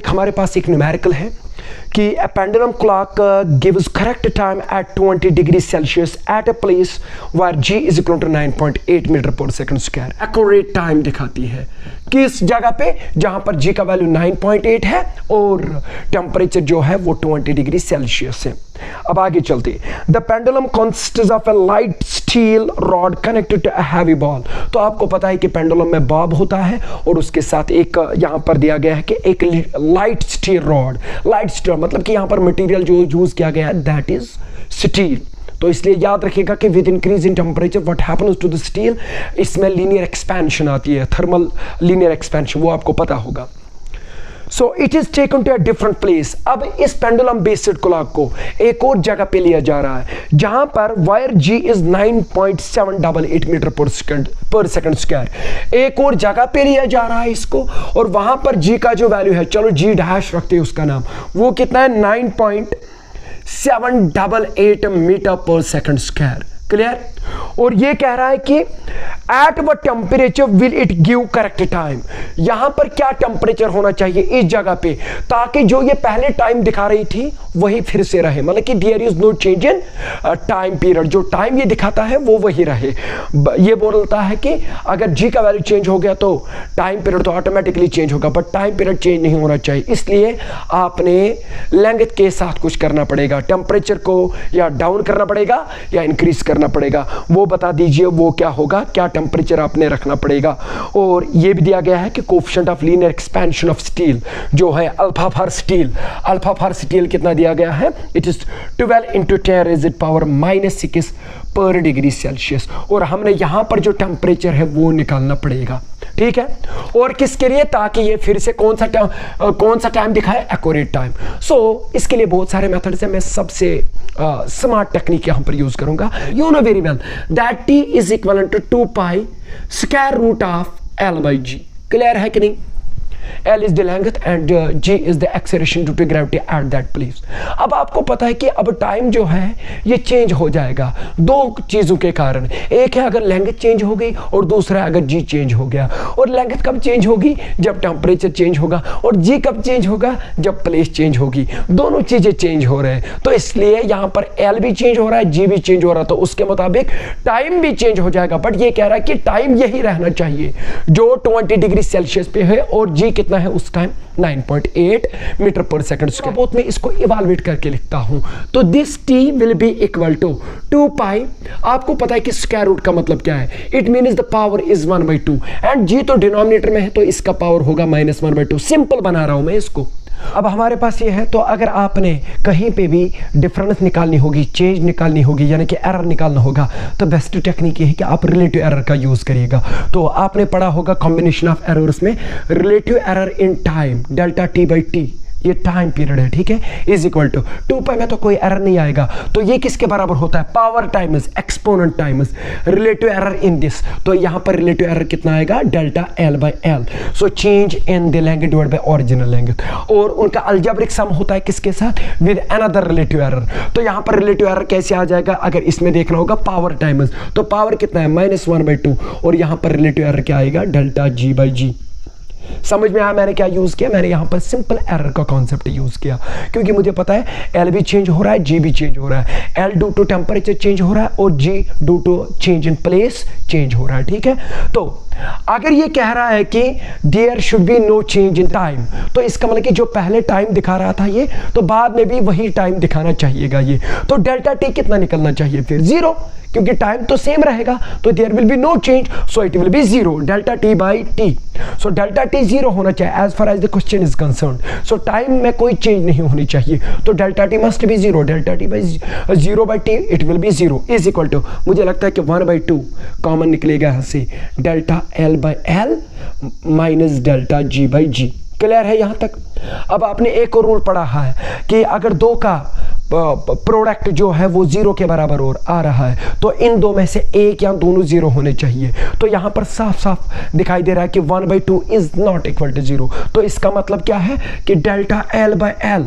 हमारे पास एक न्यूमेरिकल है कि a pendulum clock gives correct time at 20 degrees Celsius at a place where G is equal to 9.8 metre पर second square. Accurate time दिखाती है किस जगह पे, जहां पर G का वैल्यू 9.8 है और टेम्परेचर जो है वो 20 डिग्री सेल्सियस है। अब आगे चलते, the pendulum consists of a light steel rod connected to a heavy ball. तो आपको पता है कि पेंडुलम में बॉब होता है और उसके साथ एक यहां पर दिया गया है कि एक light steel rod, light steel मतलब कि यहां पर मटेरियल जो यूज किया गया है दैट इज स्टील। तो इसलिए याद रखिएगा कि with increase in temperature what happens to the steel, इसमें लीनियर एक्सपेंशन आती है, थर्मल लीनियर एक्सपेंशन, वो आपको पता होगा। So it is taken to a different place। अब इस पेंडुलम बेस्ड क्लॉक को एक और जगह पे लिया जा रहा है जहां पर वायर G is 9.788 मीटर पर सेकंड स्क्वायर। एक और जगह पे लिया जा रहा है इसको और वहां पर G का जो वैल्यू है, चलो G डैश रखते हैं उसका नाम, वो कितना है 9.788 मीटर पर सेकंड स्क्वायर। क्लियर? और ये कह रहा है कि at what temperature will it give correct time. यहां पर क्या टेम्परेचर होना चाहिए इस जगह पे ताकि जो ये पहले टाइम दिखा रही थी वही फिर से रहे, मतलब कि there is no change in time period, जो टाइम ये दिखाता है वो वही रहे। ये बोलता है कि अगर G का वैल्यू चेंज हो गया तो टाइम पीरियड तो ऑटोमेटिकली चेंज होगा, बट टाइम पीरियड चेंज नहीं होना चाहिए। इसलिए आपने लेंथ के साथ कुछ करना पड़ेगा, टेम्परेचर को या डाउन करना पड़ेगा या इंक्रीज करना पड़ेगा, वो बता दीजिए वो क्या होगा, क्या टेम्परेचर आपने रखना पड़ेगा। और ये भी दिया गया है कि coefficient of linear expansion of steel जो है alpha for steel, alpha for steel कितना दिया गया है, इट इज 12 × 10⁻⁻⁶ पर डिग्री सेल्सियस। और हमने यहां पर जो टेम्परेचर है वो निकालना पड़ेगा, ठीक है। और किसके लिए, ताकि ये फिर से कौन सा टाइम दिखाए, एक्यूरेट टाइम। सो इसके लिए बहुत सारे मेथड्स हैं, मैं सबसे स्मार्ट टेक्निक यहां पर यूज करूंगा। You know very well that T is equal to 2π square root of L/G। Clear है कि नहीं? L is the length and G is the acceleration due to gravity at that place। अब आपको पता है कि अब टाइम जो है ये चेंज हो जाएगा दो चीज़ों के कारण। एक है अगर लेंथ चेंज हो गई और दूसरा है अगर G चेंज हो गया। और लेंथ कब चेंज होगी, जब टेम्परेचर चेंज होगा, और G कब चेंज होगा, जब प्लेस चेंज होगी। दोनों चीज़ें चेंज हो रहे हैं, तो इसलिए यहाँ पर L भी चेंज हो रहा है, G भी चेंज हो रहा है, तो उसके मुताबिक टाइम भी चेंज हो जाएगा। बट ये कह रहा है कि टाइम यही रहना चाहिए जो 20 डिग्री सेल्सियस पे है, और G कितना है उस टाइम 9.8 मीटर पर सेकंड स्क्वायर। बहुत मैं इसको इवाल्युएट करके लिखता हूं, तो this T will be equal to 2π। आपको पता है कि स्क्वायर रूट का मतलब क्या है, it means the power is 1/2 and G तो डिनोमिनेटर में है तो इसका पावर होगा -1/2। सिंपल बना रहा हूं मैं इसको। अब हमारे पास ये है, तो अगर आपने कहीं पे भी डिफरेंस निकालनी होगी, चेंज निकालनी होगी, यानी कि एरर निकालना होगा, तो बेस्ट टेक्निक ये है कि आप रिलेटिव एरर का यूज़ करिएगा। तो आपने पढ़ा होगा कॉम्बिनेशन ऑफ एरर्स में relative error in time delta T/T, ये टाइम पीरियड है, ठीक है, इज इक्वल टू 2π में तो कोई एरर नहीं आएगा। तो ये किसके बराबर होता है, power times exponent times relative error in this. तो यहाँ पर रिलेटिव एरर कितना आएगा, delta L/L। So change in the length divide by original length. और उनका अलजेब्रिक सम होता है किसके साथ, विद अनदर रिलेटिव एरर। तो यहाँ पर रिलेटिव एरर कैसे आ जाएगा, अगर इसमें देखना होगा पावर टाइम्स, तो पावर कितना है -1/2, और यहाँ पर रिलेटिव एरर क्या आएगा, डेल्टा G/G। समझ में आया मैंने क्या यूज किया, मैंने यहां पर सिंपल एरर का कॉन्सेप्ट यूज किया, क्योंकि मुझे पता है L भी चेंज हो रहा है, G भी चेंज हो रहा है। L due to temperature change हो रहा है और G due to change in place change हो रहा है, ठीक है। तो अगर ये कह रहा है कि there should be no change in time, तो इसका मतलब कि जो पहले टाइम दिखा रहा था ये, तो बाद में भी वही टाइम दिखाना चाहिएगा ये। तो डेल्टा T कितना निकलना चाहिए फिर, 0, क्योंकि टाइम तो सेम रहेगा, तो there will be no change, so it will be 0, delta T/T। So delta T 0 होना चाहिए as far as the question is concern. So time में कोई चेंज नहीं होनी चाहिए, तो delta T must be 0, delta T/0/T it will be 0 is equal to, मुझे लगता है कि 1/2 कॉमन निकलेगा यहाँ से, delta L/L minus delta G/G। Clear है यहाँ तक? अब आपने एक और रूल पढ़ा है कि अगर दो का प्रोडक्ट जो है वो 0 के बराबर और आ रहा है, तो इन दो में से एक या दोनों 0 होने चाहिए। तो यहाँ पर साफ साफ दिखाई दे रहा है कि 1/2 इज नॉट इक्वल टू 0। तो इसका मतलब क्या है कि delta L/L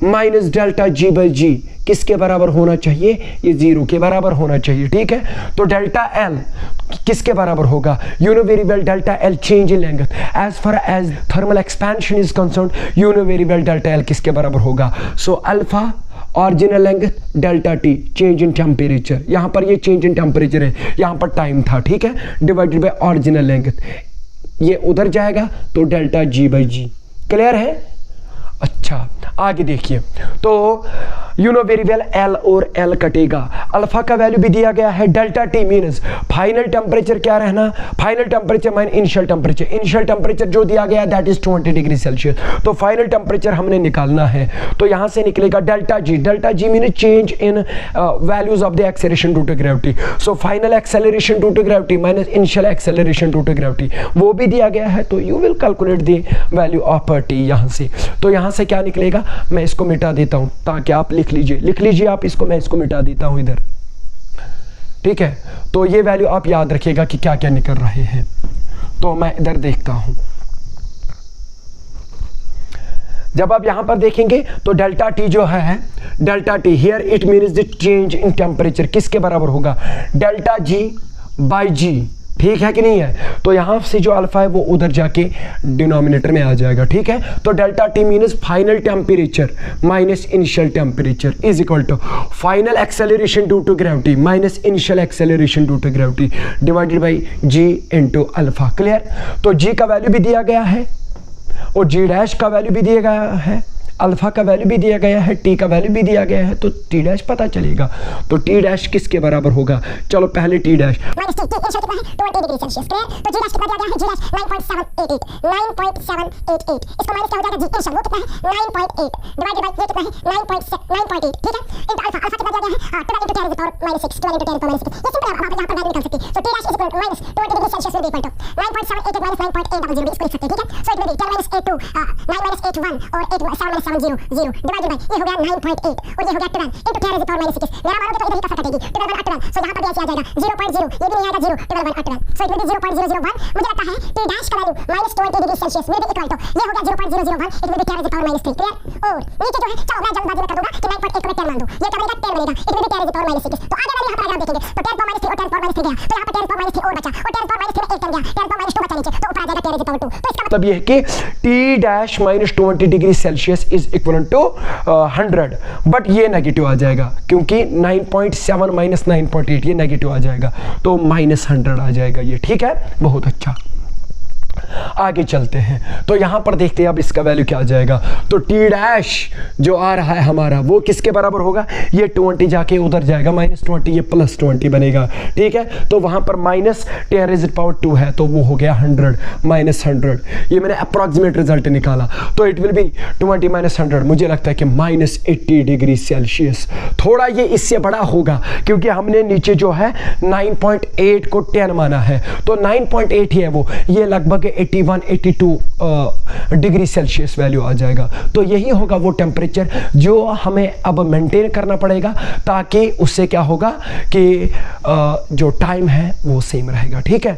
minus delta G by G किसके बराबर होना चाहिए? ये 0 के बराबर होना चाहिए, ठीक है। तो डेल्टा एल किसके बराबर होगा? You know very well delta L change in length as far as thermal expansion is concern, you know very well delta L किसके बराबर होगा? So alpha original length delta T change in temperature, यहां पर ये change in temperature है, यहां पर time था, ठीक है, डिवाइडेड बाय ऑरिजिनल लेंथ, ये उधर जाएगा तो delta G by G. Clear है? अच्छा आगे देखिए, तो you know very well L और एल कटेगा, अल्फा का वैल्यू भी दिया गया है, delta T means final temperature क्या रहना? Final temperature minus initial temperature, initial temperature जो दिया गया दैट इज 20 डिग्री सेल्सियस, तो फाइनल टेम्परेचर हमने निकालना है, तो यहां से निकलेगा delta G, delta G mean change in values of the acceleration due to gravity, so final acceleration due to gravity minus initial acceleration due to gravity वो भी दिया गया है, तो you will calculate the value of T यहां से। तो यहां से क्या निकलेगा? मैं इसको मिटा देता हूं ताकि आप लिख लीजिए आप इसको, मैं इसको मिटा देता हूं इधर, ठीक है। तो ये वैल्यू आप याद रखिएगा कि क्या क्या निकल रहे हैं। तो मैं इधर देखता हूं, जब आप यहां पर देखेंगे तो डेल्टा टी जो है, delta T here it means the change in temperature किसके बराबर होगा? डेल्टा जी बाई जी, ठीक है कि नहीं है? तो यहां से जो अल्फा है वो उधर जाके डिनोमिनेटर में आ जाएगा, ठीक है। तो delta T means final temperature minus initial temperature is equal to final acceleration due to gravity minus initial acceleration due to gravity divided by G into alpha. Clear? तो जी का वैल्यू भी दिया गया है और जी डैश का value भी दिया गया है, अल्फा का वैल्यू भी दिया गया है, टी का वैल्यू भी दिया गया है, तो टी डैश पता चलेगा। तो टी डैश किसके बराबर होगा? चलो पहले T dash minus T initial कितना है? 20 डिग्री सेल्सियस। क्लियर? तो जी डैश कितना दिया गया है? जी डैश 9.788 इसको माइनस क्या हो जाएगा? जी इनिशियल वो कितना है? 9.8 डिवाइडेड बाय ये कितना है? 9.8, ठीक है, इनटू अल्फा, अल्फा कितना दिया गया है? 12 into 10 to the power -6, 12 into 10 to the power -6, ये सिंपल है, आप यहां पर वैल्यू निकाल सकते हैं। So T dash is equal to minus 20 degree Celsius will be equal to 9.788 minus 9.800 इसको लिख सकते हैं, ठीक है। सो इट विल बी 10 - 8 2 9 - 8 1 और 8 7 - 7 0 0 डिवाइडेड बाय ये हो गया 9.8 और ये हो गया 12 into 10 to the power -6, मेरा मानोगे तो इधर ही का कटेगी 12 / 8 सो यहां पर भी ऐसे आ जाएगा 0.0, ये भी नहीं आएगा 0 12 / 8 सो इट विल बी 0.001। मुझे लगता है टी डैश का value -20 degree Celsius will be equal to ये हो गया 0.001, it will be 10 to the power -3। Clear? और नीचे जो है, चलो मैं जल्दबाजी में कर दूंगा कि 9.8 को मैं 10 मान दूं, ये क्या बनेगा? 10 बनेगा, it will be 10 to the power -6। तो आगे वाले यहां पर अगर आप देखेंगे तो 10 to the power -3 और 10 to the power -3 गया, तो यहां पर 10 to the power -3 और बचा और 10 to the power -3 में 1 कम गया, 10 to the power -2 बचा नीचे, तो ऊपर आ जाएगा 10 to the power 2। तो इसका मतलब ये है कि T dash -20 degree Celsius is equal to 100, but ये नेगेटिव आ जाएगा क्योंकि 9.7 माइनस 9.8 ये नेगेटिव आ जाएगा, तो -100 आ जाएगा ये, ठीक है। बहुत अच्छा, आगे चलते हैं। तो यहां पर देखते हैं अब इसका वैल्यू क्या आ जाएगा। तो टी डैश जो आ रहा है हमारा वो किसके बराबर होगा? ये 20 जाके उधर जाएगा -20, ये +20 बनेगा, ठीक है। तो वहां पर -10⁻² है, तो वो हो गया 100 -100, ये मैंने अप्रॉक्सीमेट रिजल्ट निकाला। तो इट विल बी 20 - 100, मुझे लगता है कि -80 डिग्री सेल्सियस। थोड़ा ये इससे बड़ा होगा क्योंकि हमने नीचे जो है 9.8 को 10 माना है, तो 9.8 ही है वो, ये लगभग 81-82 डिग्री सेल्सियस वैल्यू आ जाएगा। तो यही होगा वो टेम्परेचर जो हमें अब मेंटेन करना पड़ेगा, ताकि उससे क्या होगा कि जो टाइम है वो सेम रहेगा, ठीक है।